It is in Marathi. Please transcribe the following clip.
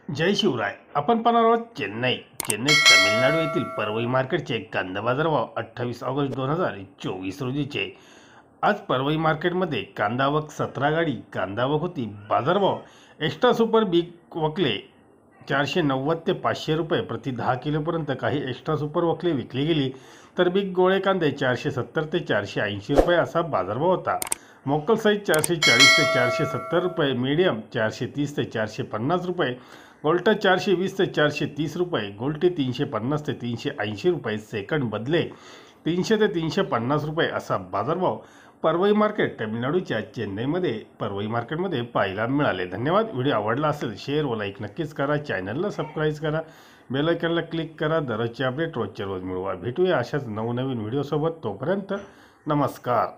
जय शिवराय. आपण पाहणार आहोत चेन्नई तमिळनाडू येथील परवई मार्केटचे कांदा बाजारभाव 28 ऑगस्ट 2024 रोजीचे. आज परवई मार्केटमध्ये कांदा आवक 17 गाडी कांदा आवक होती. बाजारभाव एक्स्ट्रा सुपर बिग वकले 490 ते 500 रुपये प्रति 10 किलोपर्यंत. काही एक्स्ट्रा सुपर वकले विकली गेली तर बिग गोळे कांदे 470 ते 480 रुपये असा बाजारभाव होता. मोकल साईज 440 ते 470 रुपये, मीडियम 430 ते 450 रुपये, गोल्टा 420 ते 430 रुपये, गोल्टी 350 ते 380 रुपये, सेकंड बदले 300 ते 350 रुपये असा बाजारभाव परवई मार्केट तमिळनाडूच्या चेन्नईमध्ये परवई मार्केटमध्ये पाहायला मिळाले. धन्यवाद. व्हिडिओ आवडला असेल शेअर व लाईक नक्कीच करा. चॅनलला सबस्क्राईब करा. बेल आयकॉनला क्लिक करा. दररोजचे अपडेट रोजच्या रोज मिळवा. भेटूया अशाच नवनवीन व्हिडिओसोबत. तोपर्यंत नमस्कार.